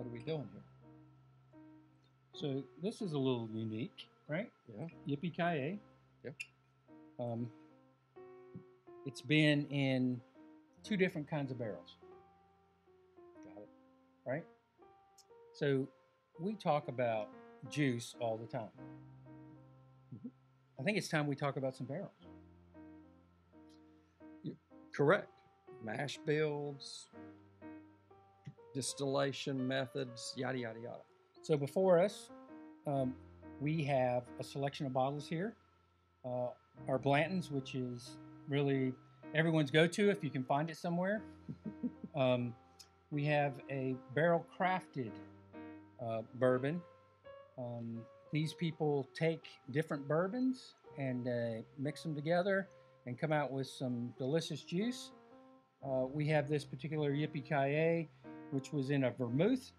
what are we doing here? So this is a little unique, right? Yeah. Yippee-ki-yay. Yep. It's been in 2 different kinds of barrels. Got it. Right? So we talk about juice all the time. Mm-hmm. I think it's time we talk about some barrels. Correct. Mash bills, distillation methods, yada, yada, yada. So before us, we have a selection of bottles here. Our Blanton's, which is really everyone's go-to if you can find it somewhere. We have a barrel-crafted bourbon. These people take different bourbons and mix them together and come out with some delicious juice. We have this particular Yippee-ki-yay, which was in a vermouth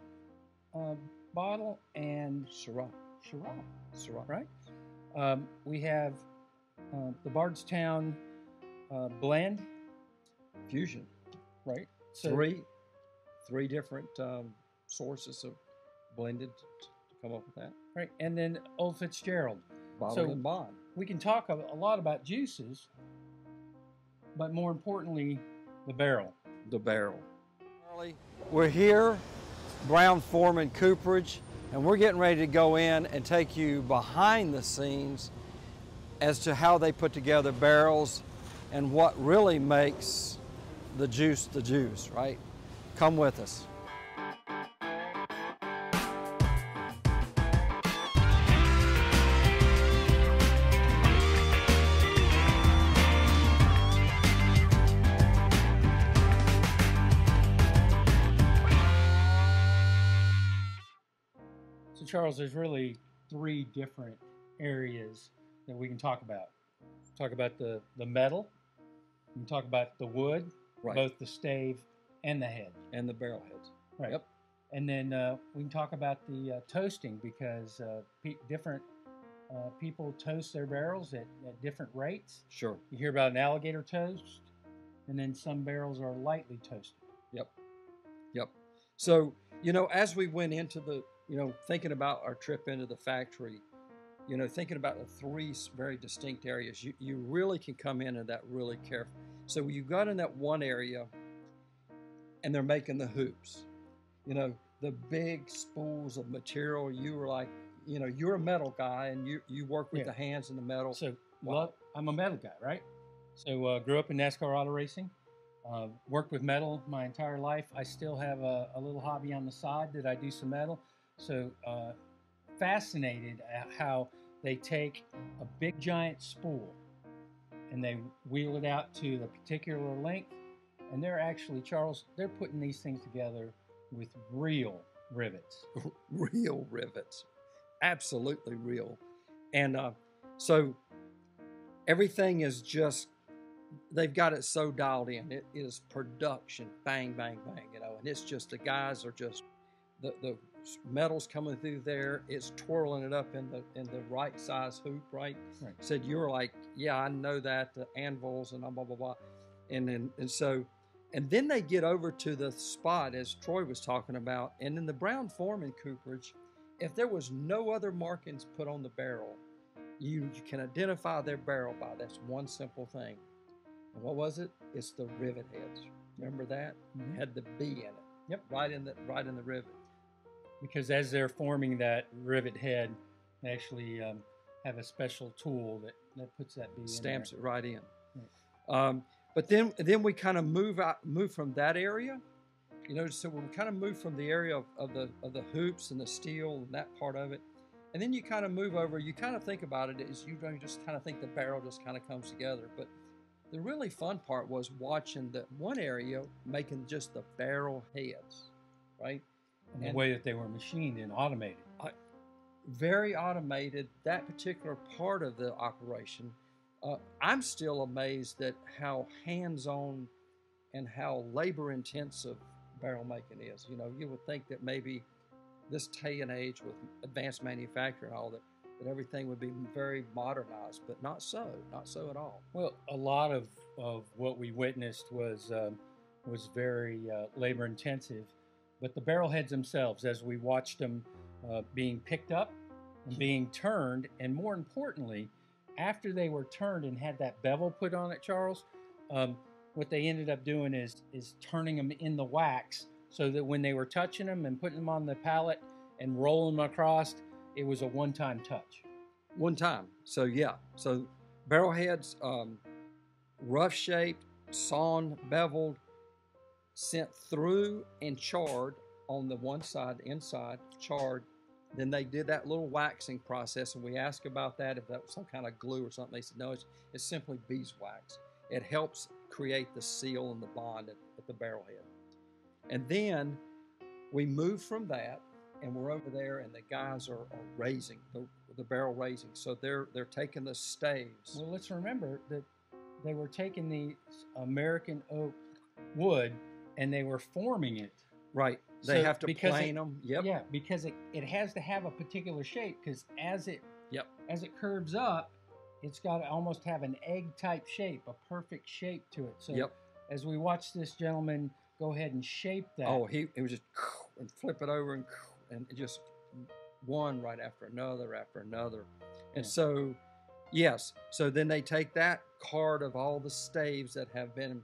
bottle and Syrah. Syrah, right? We have the Bardstown blend. Fusion. Right. So three different sources of blended to come up with that. Right. And then Old Fitzgerald. Bottled and bond. We can talk a lot about juices, but more importantly, the barrel. The barrel. We're here, Brown-Forman Cooperage, and we're getting ready to go in and take you behind the scenes as to how they put together barrels and what really makes the juice, right? Come with us. So Charles, there's really 3 different areas that we can talk about. Talk about the metal, we can talk about the wood, right, both the stave and the head. And the barrel heads. Right. Yep. And then we can talk about the toasting, because different people toast their barrels at different rates. Sure. You hear about an alligator toast, and then some barrels are lightly toasted. Yep. Yep. So, as we went into the, thinking about our trip into the factory, thinking about the 3 very distinct areas, you really can come into that really careful. So you got in that one area, and they're making the hoops, the big spools of material. You were like, you're a metal guy, and you work with the hands and the metal. So, well, I'm a metal guy, right? So grew up in NASCAR auto racing, worked with metal my entire life. I still have a little hobby on the side that I do some metal. So fascinated at how they take a big giant spool and they wheel it out to the particular length, and they're actually, Charles, they're putting these things together with real rivets. Real rivets. Absolutely real. And so everything is just, they've got it so dialed in. It is production, bang, bang, bang, and it's just, the guys are just, the metal's coming through there. It's twirling it up in the right size hoop, right? Said, you were like, yeah, I know that, the anvils and blah, blah, blah. And then they get over to the spot, as Troy was talking about, and in the Brown-Forman cooperage, if there was no other markings put on the barrel, you can identify their barrel by this one simple thing. And what was it? It's the rivet heads. Remember that? Mm-hmm. It had the B in it. Yep. Right in the rivet. Because as they're forming that rivet head, they actually have a special tool that puts that B in. Stamps there. it right in. Right. But then we kind of move from that area, so we kind of move from the area of the hoops and the steel and that part of it, and then you kind of move over. You kind of think about it as you don't just kind of think the barrel just kind of comes together. But the really fun part was watching the one area making just the barrel heads, right? And the way that they were machined and automated. Very automated, that particular part of the operation. I'm still amazed at how hands-on and how labor-intensive barrel making is. You would think that maybe this day and age with advanced manufacturing and all that everything would be very modernized, but not so at all. Well, a lot of what we witnessed was very labor-intensive, But the barrel heads themselves, as we watched them being picked up and being turned, and more importantly, after they were turned and had that bevel put on it, Charles, what they ended up doing is turning them in the wax so that when they were touching them and putting them on the pallet and rolling them across, it was a one-time touch. One time. So yeah. So barrel heads, rough shaped, sawn, beveled, sent through and charred on the one side, inside, charred. Then they did that little waxing process, and we asked about that, if that was some kind of glue or something. They said, no, it's simply beeswax. It helps create the seal and the bond at the barrel head. And then we move from that, and we're over there, and the guys are raising, the barrel raising. So they're taking the staves. Well, let's remember that they were taking the American oak wood, and they were forming it. Right. They have to plane them. Yep. Yeah, because it has to have a particular shape, because as it curves up, it's got to almost have an egg-type shape, a perfect shape to it. So as we watch this gentleman go ahead and shape that. Oh, he was just and flip it over and just one right after another. And so, yes. So then they take that card of all the staves that have been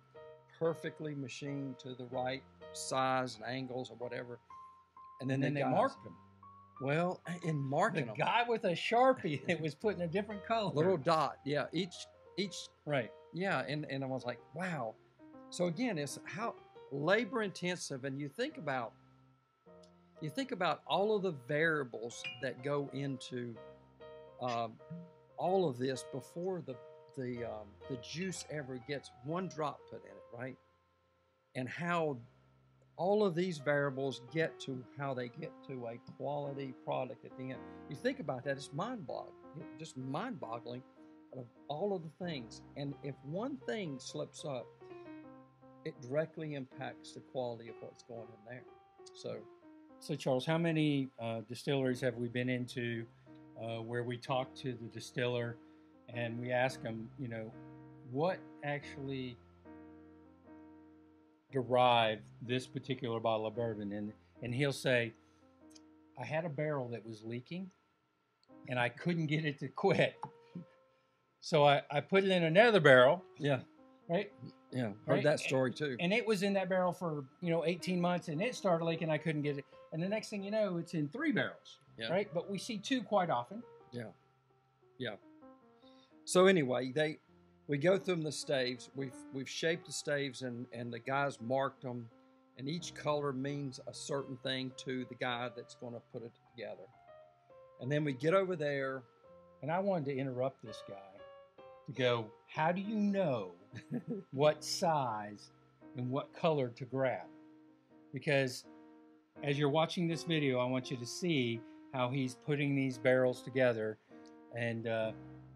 perfectly machined to the right size and angles or whatever, and then they marked them. Well, in marking them, the guy with a Sharpie that was putting a different color, little dot, yeah, each right, yeah, and I was like, wow. So again, it's how labor intensive, and you think about all of the variables that go into all of this before the juice ever gets one drop put in it, right? And how all of these variables get to how they get to a quality product at the end. You think about that, it's mind-boggling of all of the things. And if one thing slips up, it directly impacts the quality of what's going in there. So Charles, how many distilleries have we been into where we talk to the distiller and we ask them, what actually derived this particular bottle of bourbon, and he'll say, I had a barrel that was leaking and I couldn't get it to quit, so I put it in another barrel. Yeah. Right. Yeah, heard that story too. And it was in that barrel for 18 months, and it started leaking. I couldn't get it, and the next thing you know, it's in 3 barrels. Yeah. Right. But we see 2 quite often. Yeah. Yeah. So anyway, we go through the staves. We've shaped the staves, and the guys marked them, and each color means a certain thing to the guy that's going to put it together. And then we get over there, and I wanted to interrupt this guy to go, how do you know what size and what color to grab? Because as you're watching this video, I want you to see how he's putting these barrels together, and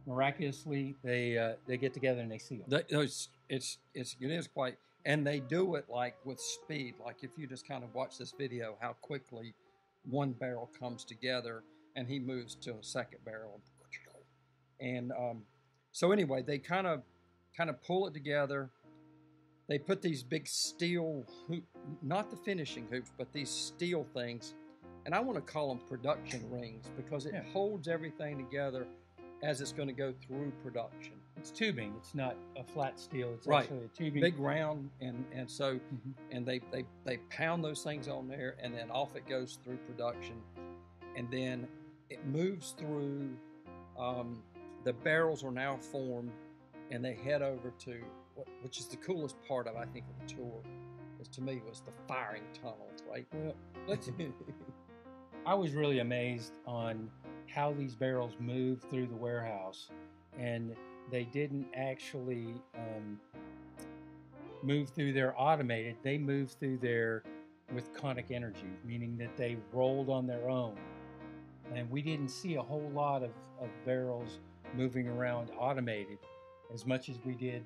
miraculously, they get together and they seal. It is quite, and they do it like with speed. Like if you just kind of watch this video, how quickly one barrel comes together, and he moves to a second barrel, and so anyway, they kind of pull it together. They put these big steel hoop, not the finishing hoops, but these steel things, and I want to call them production rings because it holds everything together as it's going to go through production. It's tubing. It's not a flat steel. It's right. Actually a tubing. Big round, and so and they pound those things on there, and then off it goes through production, and then it moves through. The barrels are now formed, and they head over to which is the coolest part of, I think, of the tour. Is to me was the firing tunnels, right? Well, I was really amazed on how these barrels moved through the warehouse, and they didn't actually move through there automated. They moved through there with conic energy, meaning that they rolled on their own. And we didn't see a whole lot of barrels moving around automated as much as we did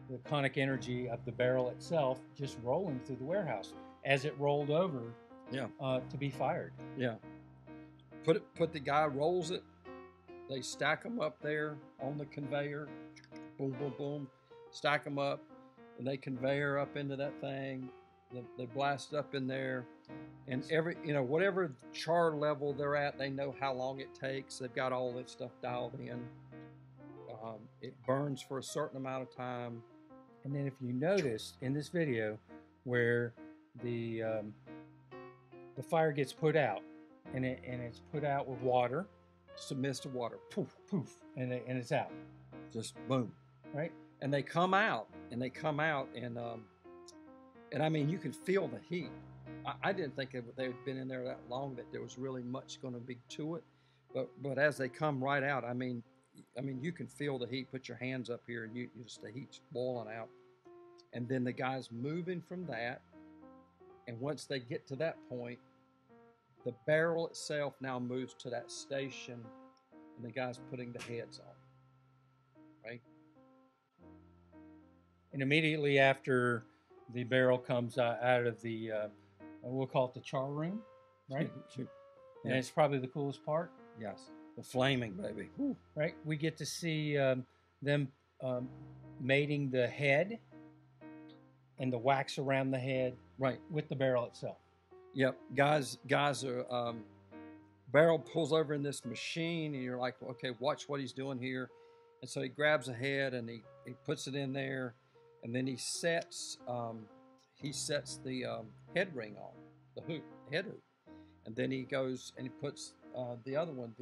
the conic energy of the barrel itself just rolling through the warehouse as it rolled over to be fired. Yeah. Put the guy rolls it. They stack them up there on the conveyor. Boom, boom, boom. Stack them up, and they conveyor up into that thing. They blast up in there. And every, whatever char level they're at, they know how long it takes. They've got all that stuff dialed in. It burns for a certain amount of time. And then if you notice in this video where the fire gets put out, and it's put out with water, just a mist of water, poof, poof, and it's out, just boom, right? And they come out, and I mean, you can feel the heat. I didn't think they had been in there that long, that there was really much going to be to it, but as they come right out, I mean, you can feel the heat. Put your hands up here, and you just, the heat's boiling out. And then the guy's moving from that. And once they get to that point, the barrel itself now moves to that station, and the guy's putting the heads on, right? And immediately after the barrel comes out of the, we'll call it the char room, right? Yeah. And it's probably the coolest part. Yes. The flaming, baby. Woo. Right? We get to see them mating the head and the wax around the head, right, with the barrel itself. Yep. Guys are, barrel pulls over in this machine, and you're like, okay, watch what he's doing here. And so he grabs a head, and he puts it in there, and then he sets the head ring on, the head hoop. And then he goes and he puts the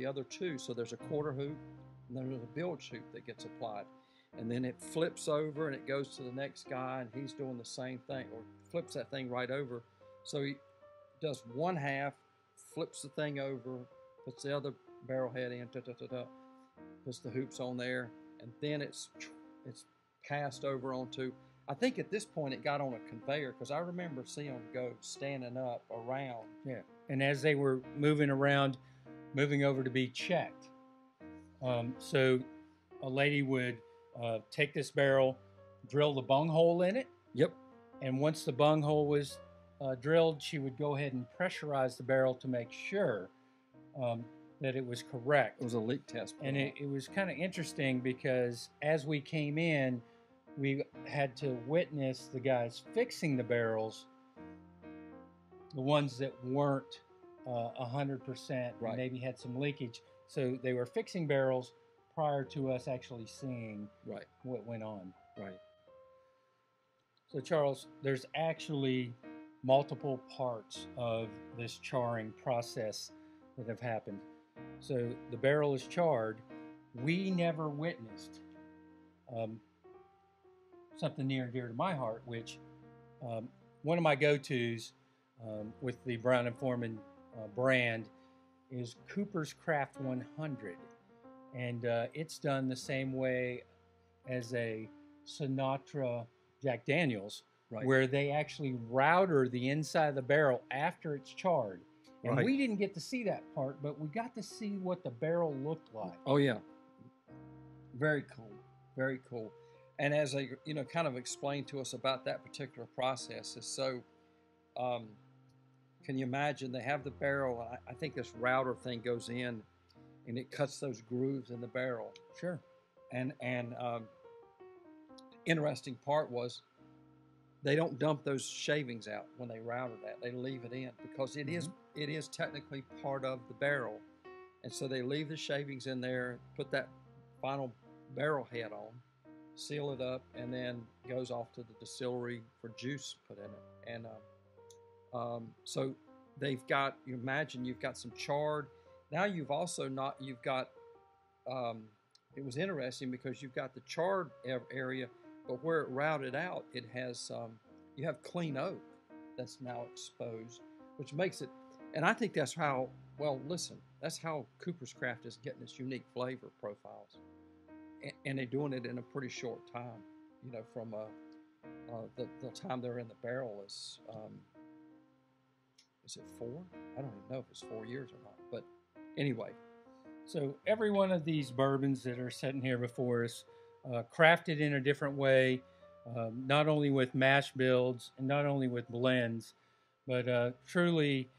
other two. So there's a quarter hoop, and then there's a bilge hoop that gets applied. And then it flips over, and it goes to the next guy, and he's doing the same thing, or flips that thing right over. So he does one half, flips the thing over, puts the other barrel head in, puts the hoops on there, and then it's passed over onto, I think at this point it got on a conveyor, because I remember seeing them go standing up around. Yeah. And as they were moving around, moving over to be checked. So a lady would take this barrel, drill the bung hole in it. Yep. And once the bung hole was drilled, she would go ahead and pressurize the barrel to make sure that it was correct. It was a leak test. And it was kind of interesting, because as we came in, we had to witness the guys fixing the barrels, the ones that weren't 100%, right, maybe had some leakage. So they were fixing barrels prior to us actually seeing right what went on. Right. So Charles, there's actually multiple parts of this charring process that have happened. So the barrel is charred. We never witnessed something near and dear to my heart, which one of my go-tos with the Brown and Foreman brand is Cooper's Craft 100. And it's done the same way as a Sinatra Jack Daniels, right, where they actually router the inside of the barrel after it's charred. And right, we didn't get to see that part, but we got to see what the barrel looked like. Oh yeah. Very cool. Very cool. And as they, kind of explained to us about that particular process, is so, can you imagine, they have the barrel, I think this router thing goes in, and it cuts those grooves in the barrel. Sure. And interesting part was, they don't dump those shavings out when they router that. They leave it in, because it is technically part of the barrel. And so they leave the shavings in there, put that final barrel head on, seal it up, and then goes off to the distillery for juice put in it. And so they've got, you imagine you've got some charred. Now you've got, it was interesting because you've got the charred area, but where it routed out, it has, you have clean oak that's now exposed, which makes it, and I think that's how, that's how Cooper's Craft is getting its unique flavor profiles. And they're doing it in a pretty short time, from the time they're in the barrel is it 4? I don't even know if it's 4 years or not, but anyway. So every one of these bourbons that are sitting here before us, crafted in a different way, not only with mash builds and not only with blends, but truly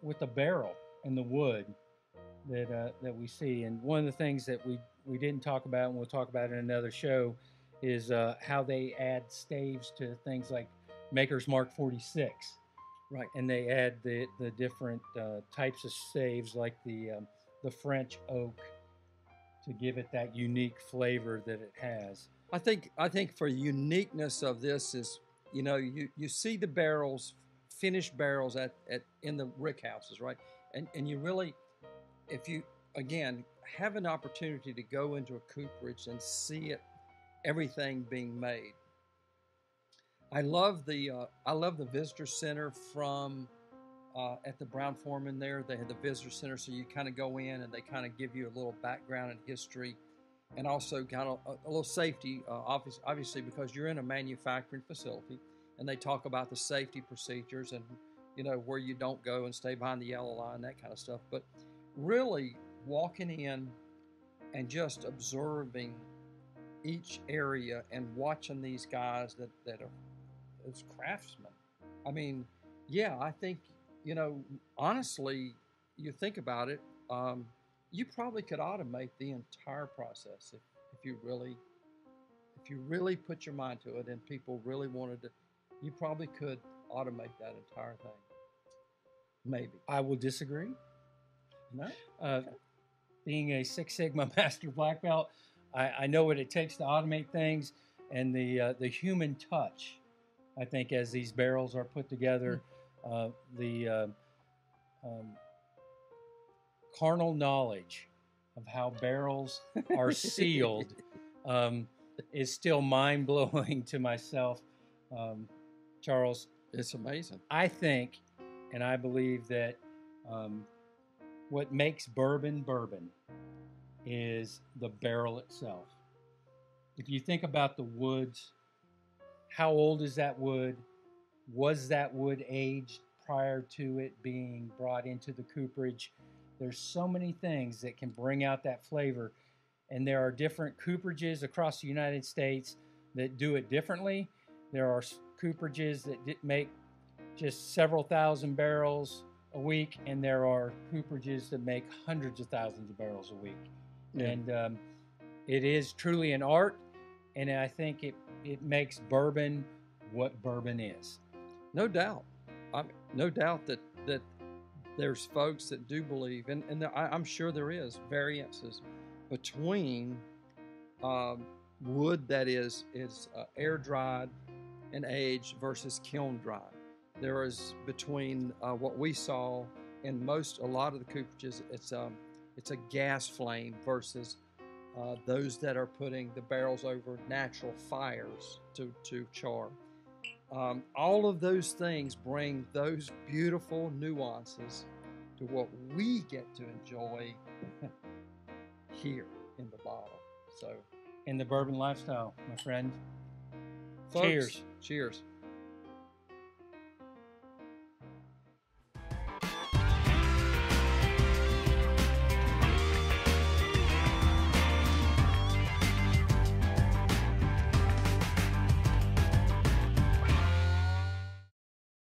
with the barrel and the wood that we see. And one of the things that we didn't talk about, and we'll talk about in another show, is how they add staves to things like Maker's Mark 46. Right. And they add the different types of staves, like the French oak, to give it that unique flavor that it has. I think for uniqueness of this is, you see the barrels, finished barrels at in the rick houses, right? And you really, if you again have an opportunity to go into a cooperage and see it, everything being made. I love the visitor center from at the Brown Foreman there. They had the visitor center, so you kind of go in and they kind of give you a little background and history, and also kind of a little safety, obviously because you're in a manufacturing facility, and they talk about the safety procedures and where you don't go and stay behind the yellow line, that kind of stuff. But really walking in and just observing each area and watching these guys that are as craftsmen. I mean, yeah, I think honestly, you think about it, you probably could automate the entire process if you really put your mind to it and people really wanted to. You probably could automate that entire thing. Maybe. I will disagree. No? Okay. Being a Six Sigma Master Black Belt, I know what it takes to automate things, and the human touch. I think as these barrels are put together, the carnal knowledge of how barrels are sealed is still mind-blowing to myself. Charles, it's amazing. I think, and I believe that what makes bourbon is the barrel itself. If you think about the woods, how old is that wood? Was that wood aged prior to it being brought into the cooperage? There's so many things that can bring out that flavor. And there are different cooperages across the United States that do it differently. There are cooperages that make just several thousand barrels a week, and there are cooperages that make hundreds of thousands of barrels a week. Yeah. And it is truly an art, and I think it makes bourbon what bourbon is. No doubt. No doubt that there's folks that do believe, and I'm sure there is variances between wood that is air dried and aged versus kiln dried. There is between what we saw in a lot of the cooperages, it's a gas flame versus those that are putting the barrels over natural fires to char. All of those things bring those beautiful nuances to what we get to enjoy here in the bottle. So, in the bourbon lifestyle, my friend. Folks, cheers. Cheers.